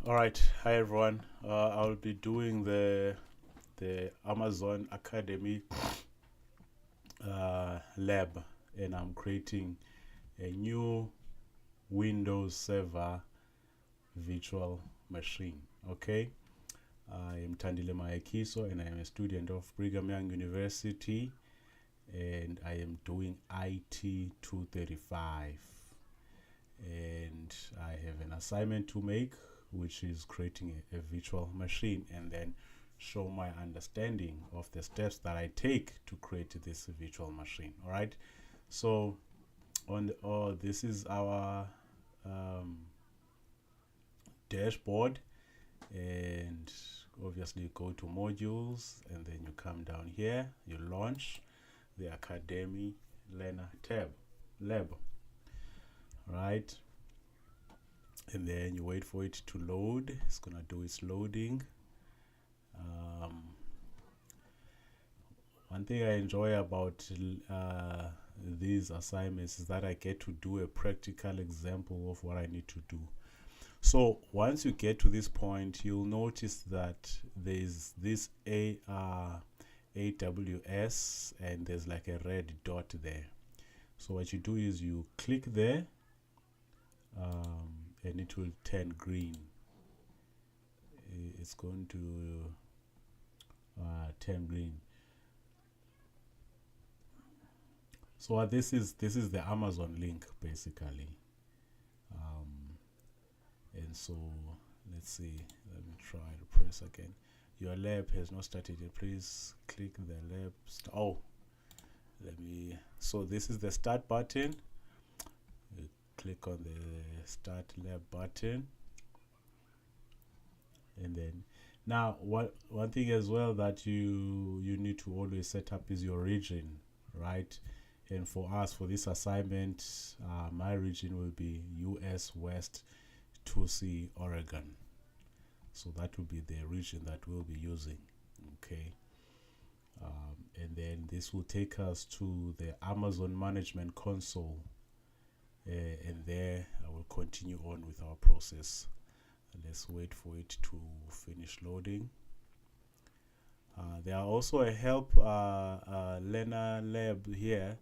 All right, hi everyone. I'll be doing the Amazon Academy lab, and I'm creating a new Windows Server virtual machine. Okay, I am Tandile Maekiso, and I am a student of Brigham Young University, and I am doing IT 235, and I have an assignment to make, which is creating a virtual machine and then show my understanding of the steps that I take to create this virtual machine. All right, so this is our um, dashboard, and obviously go to modules, and then you come down here, you launch the Academy Learner tab lab, right? And then you wait for it to load. It's gonna do its loading. One thing I enjoy about these assignments is that I get to do a practical example of what I need to do. So once you get to this point, you'll notice that there's this AWS, and there's like a red dot there. So what you do is you click there, and it will turn green. It's going to turn green. So this is the Amazon link basically, and so let's see. Let me try to press again. Your lab has not started yet. Please click the lab. Let me. So this is the start button. You click on the start lab button, and then now one thing as well that you need to always set up is your region, right? And for us, for this assignment, my region will be US West 2C Oregon. So that will be the region that we'll be using. Okay. And then this will take us to the Amazon Management Console, and there I will continue on with our process. Let's wait for it to finish loading. There are also a help learner lab here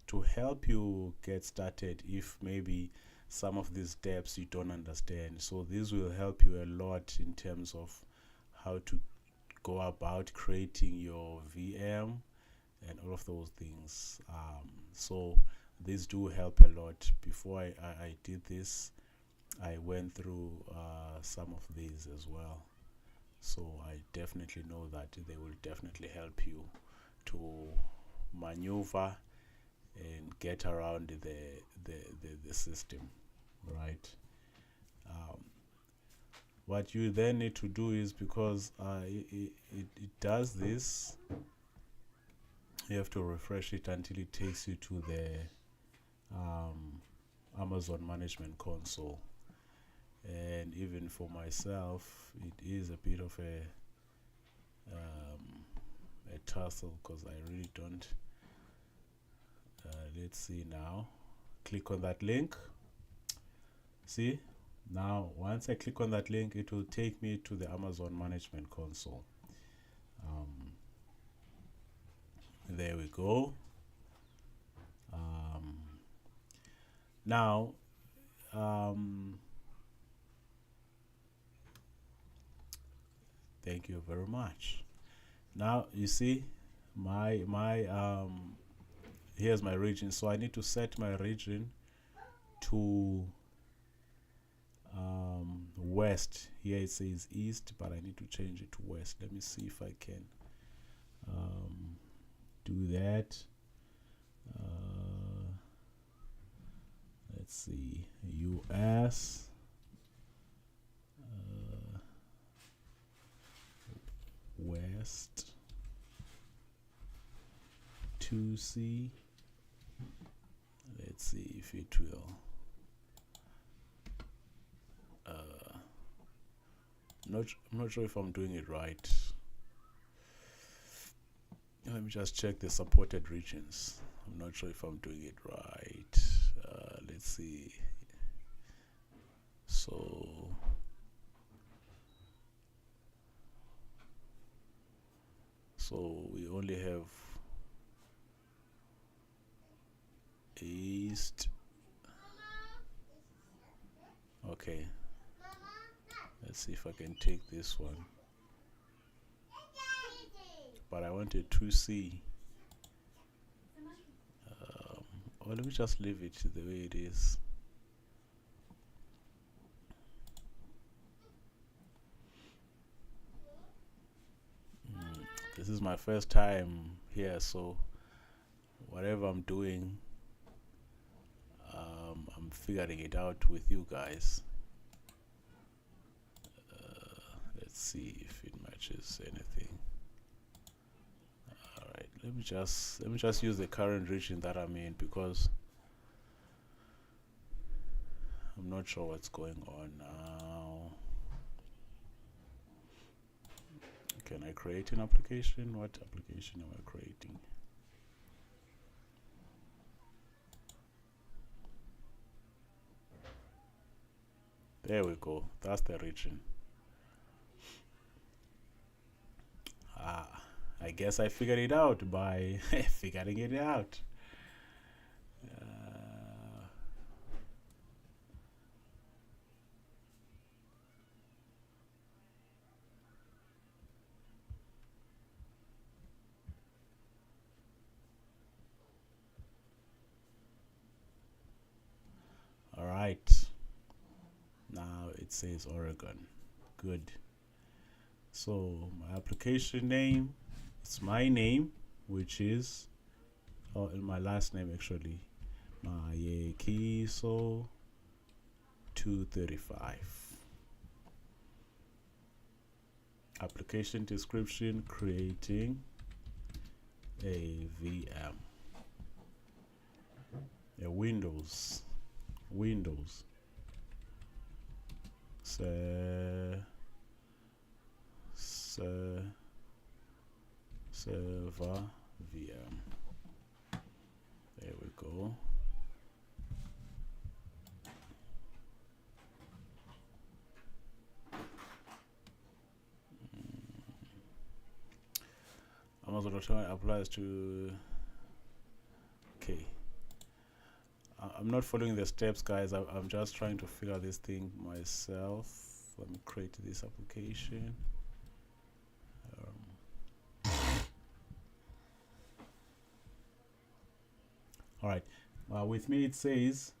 to help you get started if maybe some of these steps you don't understand. So this will help you a lot in terms of how to go about creating your VM and all of those things. So these do help a lot. Before I did this, I went through some of these as well. So I definitely know that they will definitely help you to maneuver and get around the system, right? What you then need to do is, because it does this, you have to refresh it until it takes you to the Amazon Management Console. And even for myself, it is a bit of a tussle, because I really don't. Let's see now. Click on that link. See, now once I click on that link, it will take me to the Amazon Management Console. There we go. Now thank you very much. Now you see my here's my region. So I need to set my region to west. Here it says east, but I need to change it to west. Let me see if I can do that. Let's see, US West 2C. Let's see if it will. I'm not sure if I'm doing it right. Let me just check the supported regions. I'm not sure if I'm doing it right. Let's see. So So we only have east. Okay, let's see if I can take this one, but I wanted to see well, let me just leave it the way it is. This is my first time here, so whatever I'm doing, I'm figuring it out with you guys. Let's see if it matches anything. All right, let me just use the current region that I'm in, because I'm not sure what's going on now. Can I create an application? What application am I creating? There we go. That's the region. I guess I figured it out by figuring it out. All right. Now it says Oregon. Good. So my application name, it's my name, which is my last name actually, Mayekiso 235. Application description: creating a VM, a Windows server VM. There we go. Amazon Autonomy applies to. Okay. I'm not following the steps, guys. I'm just trying to figure this thing myself. Let me create this application. All right. With me it says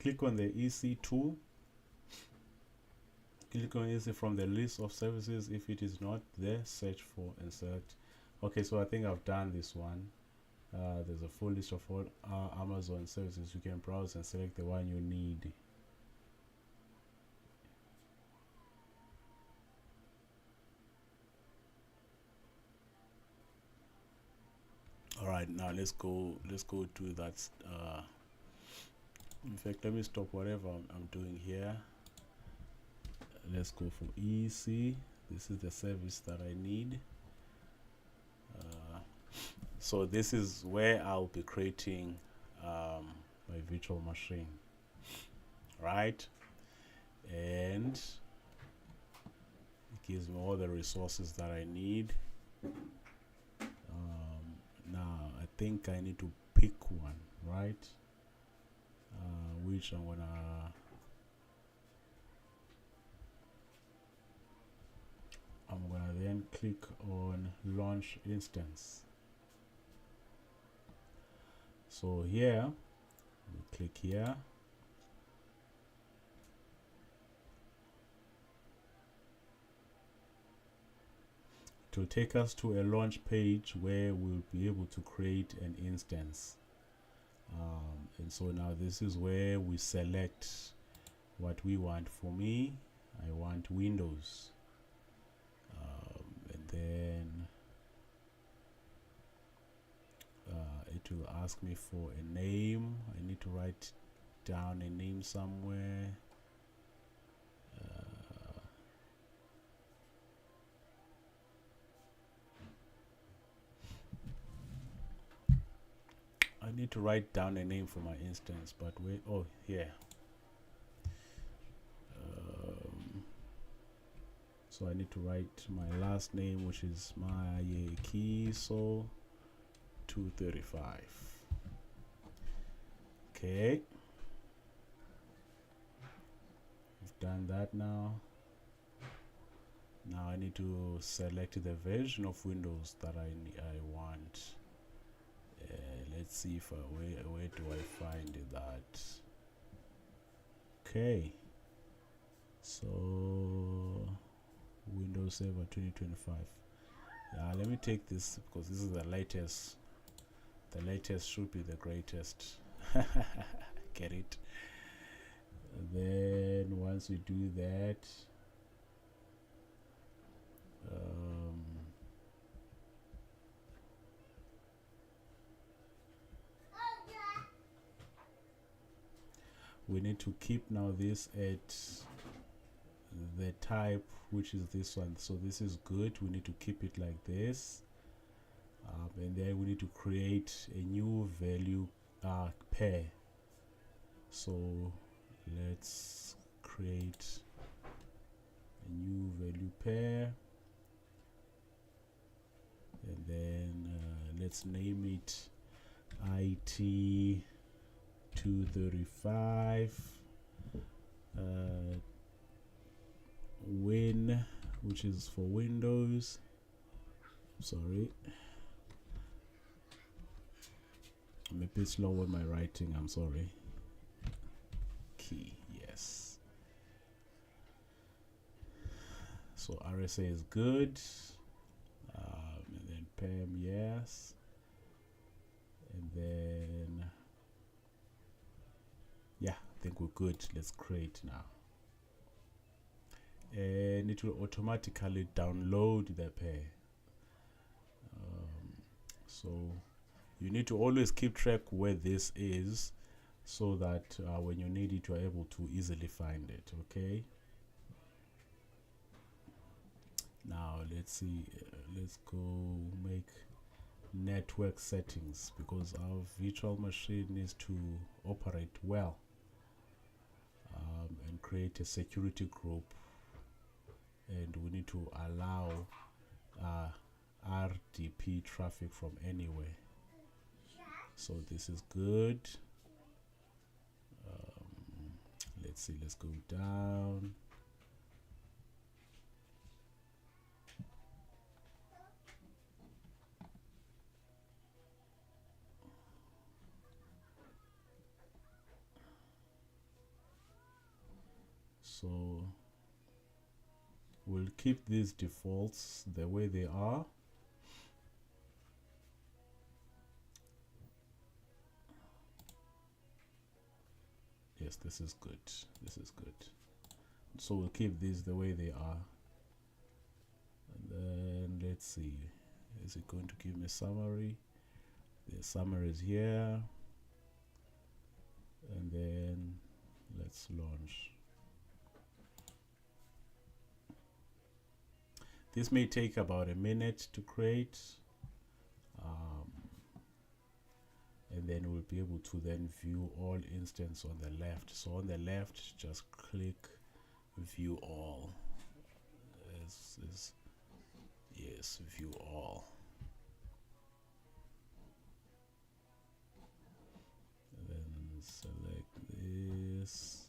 click on the EC tool. Click on EC from the list of services. If it is not there, search for insert. Okay, so I think I've done this one. There's a full list of all Amazon services. You can browse and select the one you need. All right, now let's go to that. In fact, let me stop whatever I'm doing here. Let's go for EC. This is the service that I need. So this is where I'll be creating my virtual machine, right? And it gives me all the resources that I need. Now I think I need to pick one, right? Which I'm gonna then click on launch instance. So here we click here. To take us to a launch page where we'll be able to create an instance. And so now this is where we select what we want. For me, I want Windows. And then it will ask me for a name. I need to write down a name somewhere. I need to write down a name for my instance, but wait, oh, here. So I need to write my last name, which is Mayekiso 235. Okay, we've done that now. Now I need to select the version of Windows that I want. Let's see if where do I find that. Okay, so Windows Server 2025. Let me take this because this is the latest. The latest should be the greatest. Get it? And then once we do that, we need to keep now this at the type, which is this one. So this is good. We need to keep it like this, and then we need to create a new value pair. So let's create a new value pair, and then let's name it IT 235 Win, which is for Windows. Sorry, I'm a bit slow with my writing, I'm sorry. Key, yes. So RSA is good, and then PEM, yes, and then yeah, I think we're good. Let's create now, and it will automatically download the pair. So you need to always keep track where this is, so that when you need it, you are able to easily find it. Okay, now let's see, let's go make network settings, because our virtual machine needs to operate well, and create a security group, and we need to allow RDP traffic from anywhere. So this is good. Let's see, let's go down. So we'll keep these defaults the way they are. Yes, this is good. This is good. So we'll keep these the way they are. And then let's see. Is it going to give me a summary? The summary is here. And then let's launch. This may take about a minute to create. And then we'll be able to then view all instances on the left. So on the left, just click view all. Yes, view all. And then select this.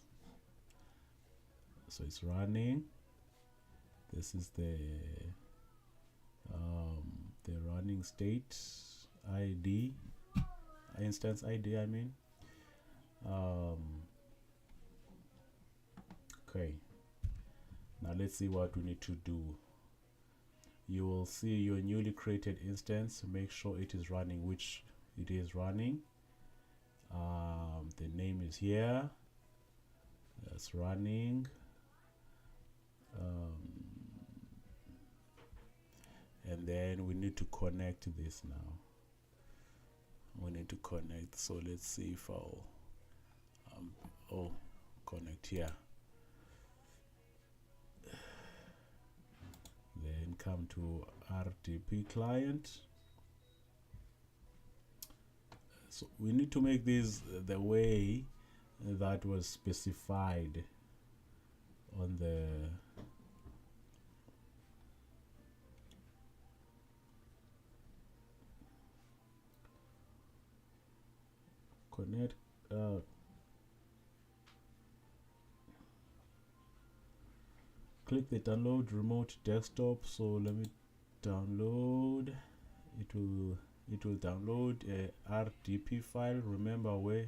So it's running. This is the running state ID. Instance ID, I mean. Okay, now let's see what we need to do. You will see your newly created instance. Make sure it is running, which it is running. The name is here. That's running. And then we need to connect this now. We need to connect, so let's see if I'll connect here, then come to RDP client. So we need to make this the way that was specified on the connect. Click the download remote desktop. So let me download. It will download a RDP file. Remember where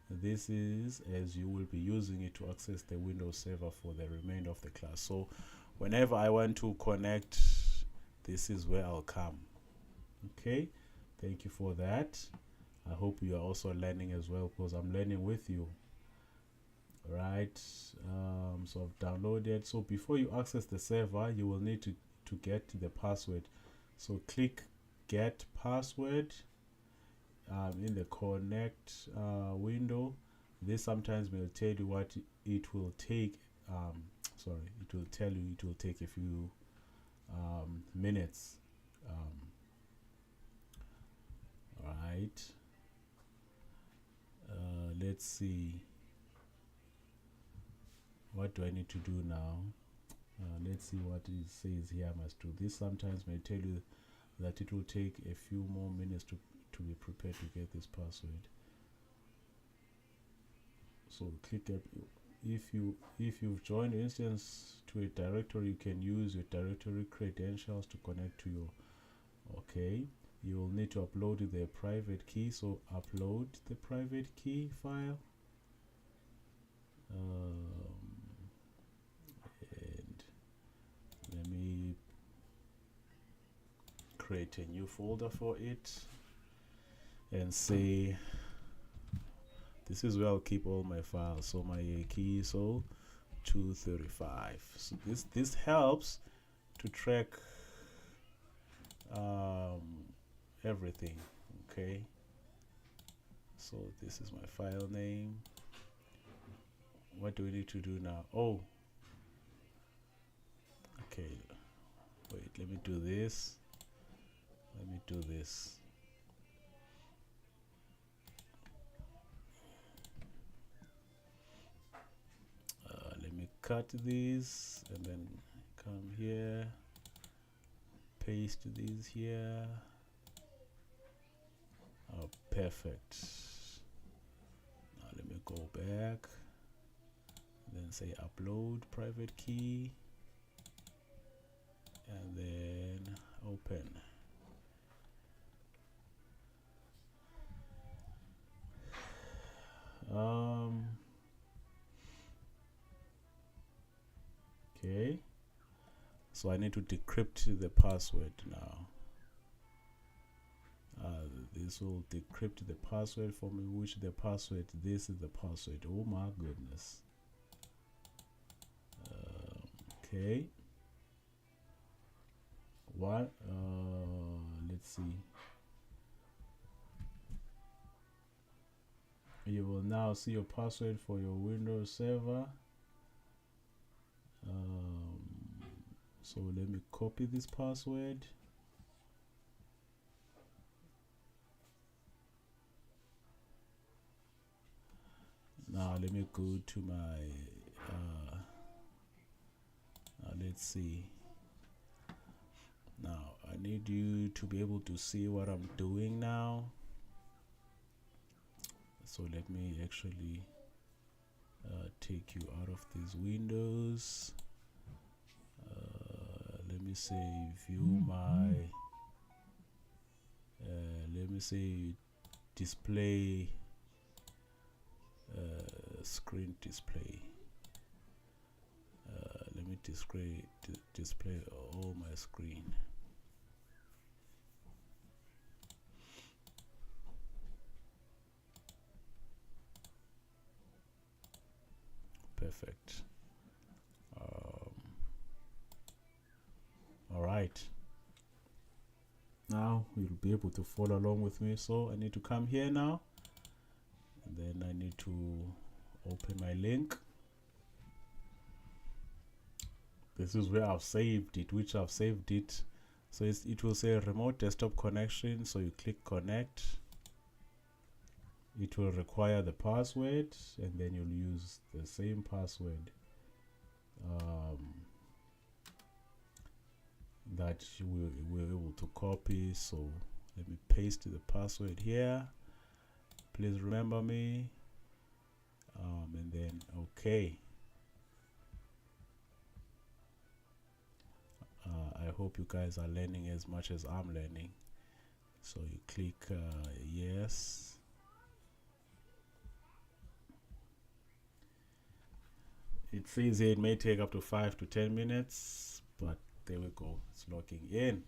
this is, as you will be using it to access the Windows server for the remainder of the class. So whenever I want to connect, this is where I'll come. Okay, thank you for that. I hope you are also learning as well, because I'm learning with you. Right, so I've downloaded. So before you access the server, you will need to get the password. So click get password in the connect window. This sometimes will tell you what it will take. Sorry, it will tell you it will take a few minutes. Right, let's see, what do I need to do now? Let's see what it says here I must do. This sometimes may tell you that it will take a few more minutes to be prepared to get this password. So click up. If you've joined instance to a directory, you can use your directory credentials to connect to your. Okay, you will need to upload the private key. So upload the private key file. And let me create a new folder for it and say this is where I'll keep all my files. So my key is 235. So this helps to track everything. Okay, so this is my file name. What do we need to do now? Oh, okay, wait, let me do this. Let me cut these and then come here, paste these here. Oh, perfect. Now let me go back, then say upload private key, and then open. Okay, so I need to decrypt the password now. This will decrypt the password for me, which the password, this is the password. Oh my goodness. Okay, what let's see. You will now see your password for your Windows server. So let me copy this password. Now let me go to my let's see. Now I need you to be able to see what I'm doing now. So let me actually take you out of these windows. Let me say view my let me say display screen display. Let me display all my screen. Perfect. All right. Now you'll be able to follow along with me. So I need to come here now, and then I need to open my link. This is where I've saved it, so it will say remote desktop connection. So you click connect. It will require the password, and then you'll use the same password that you were able to copy. So let me paste the password here, please remember me. And then okay. I hope you guys are learning as much as I'm learning. So you click yes. It says it may take up to 5 to 10 minutes, but there we go, it's logging in.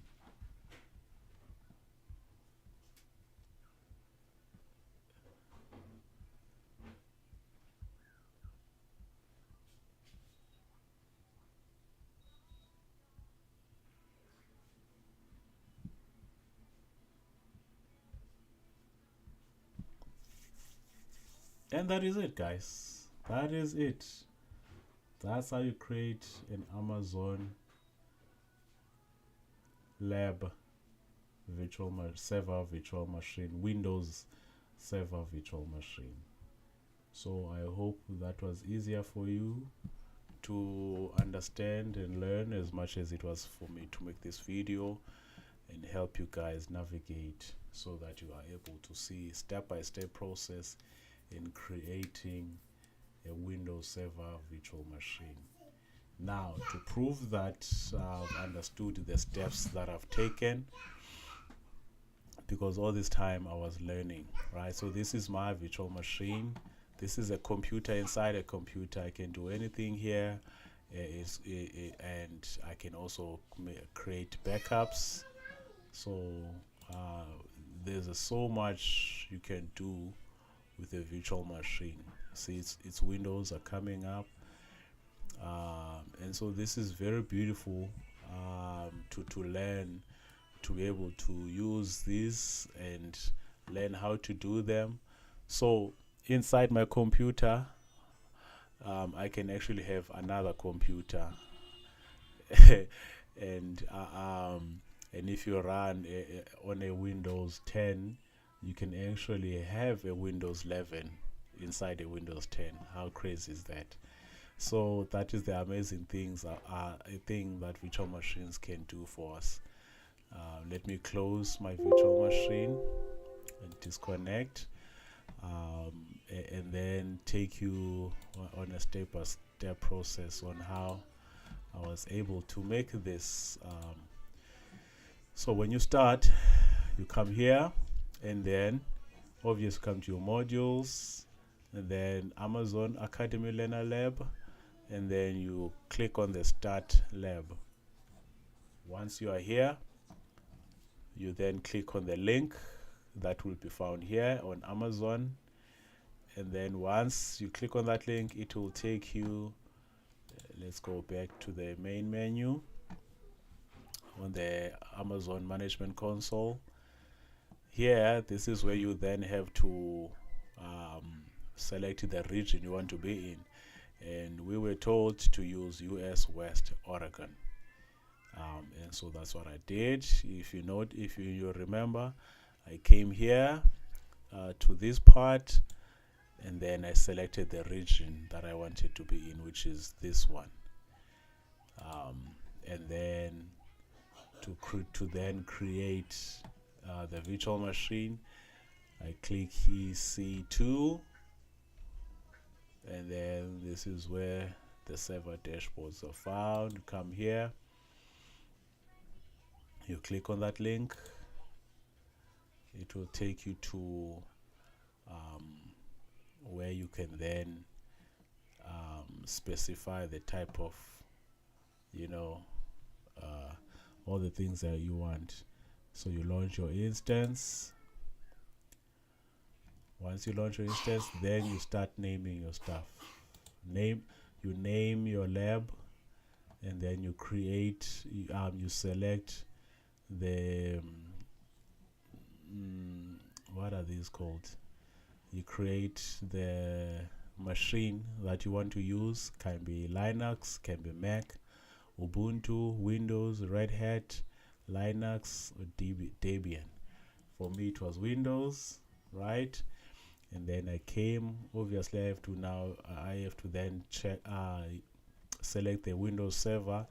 And that is it, guys. That is it. That's how you create an Amazon lab server virtual machine, Windows server virtual machine. So I hope that was easier for you to understand and learn as much as it was for me to make this video and help you guys navigate so that you are able to see step-by-step process in creating a Windows Server virtual machine. Now, to prove that I've understood the steps that I've taken, because all this time I was learning, right? So this is my virtual machine. This is a computer inside a computer. I can do anything here, and I can also create backups. So there's so much you can do with a virtual machine. See, its windows are coming up, and so this is very beautiful to learn, to be able to use this and learn how to do them. So inside my computer, I can actually have another computer and if you run on a Windows 10, you can actually have a Windows 11 inside a Windows 10. How crazy is that? So that is the amazing things a thing that virtual machines can do for us. Let me close my virtual machine and disconnect, and then take you on a step-by-step process on how I was able to make this. So when you start, you come here, and then obviously come to your modules, and then Amazon Academy Learner Lab, and then you click on the Start Lab. Once you are here, you then click on the link that will be found here on Amazon, and then once you click on that link, it will take you, let's go back to the main menu on the Amazon Management Console. Here, this is where you then have to select the region you want to be in, and we were told to use US West Oregon, and so that's what I did. If you remember, I came here to this part, and then I selected the region that I wanted to be in, which is this one, and then to then create the virtual machine, I click EC2, and then this is where the server dashboards are found. Come here, you click on that link, it will take you to where you can then specify the type of, all the things that you want. So you launch your instance. Once you launch your instance, then you start naming your stuff. You name your lab, and then you create, you select the what are these called? You create the machine that you want to use. Can be Linux, can be Mac, Ubuntu, Windows, Red Hat, Linux, or Debian. For me it was Windows, right? And then I came, obviously I have to then check, select the Windows server,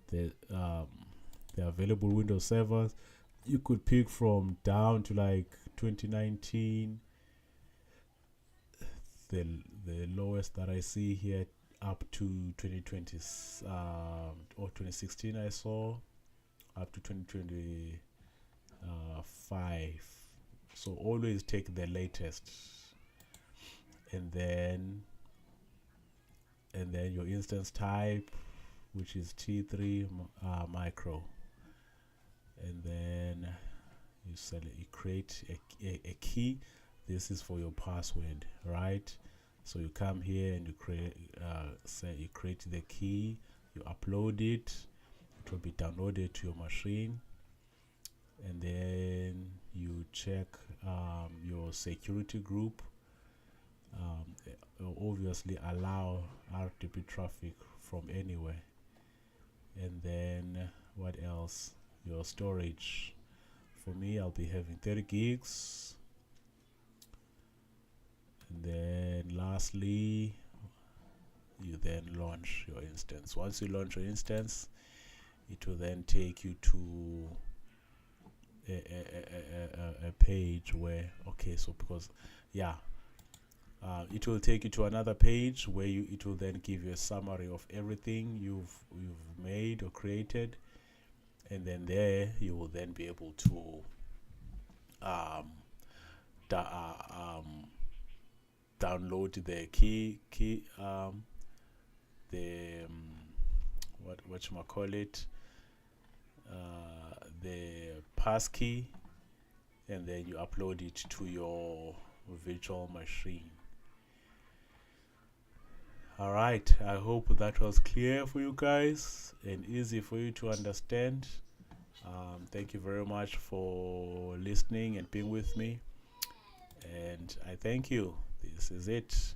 the available Windows servers. You could pick from down to like 2019. the the lowest that I see here up to 2020 or 2016 I saw up to 2025. So always take the latest, and then your instance type, which is T3 micro, and then you create a key. This is for your password, right? So you come here and you create the key, you upload it, it will be downloaded to your machine, and then you check your security group. Obviously allow RTP traffic from anywhere, and then what else? Your storage. For me, I'll be having 30 gigs. And then lastly, you then launch your instance. Once you launch your instance, it will then take you to a page where, okay, so because it will take you to another page where it will then give you a summary of everything you've made or created, and then there you will then be able to download the the passkey, and then you upload it to your virtual machine. All right, I hope that was clear for you guys and easy for you to understand. Thank you very much for listening and being with me, and I thank you. This is it.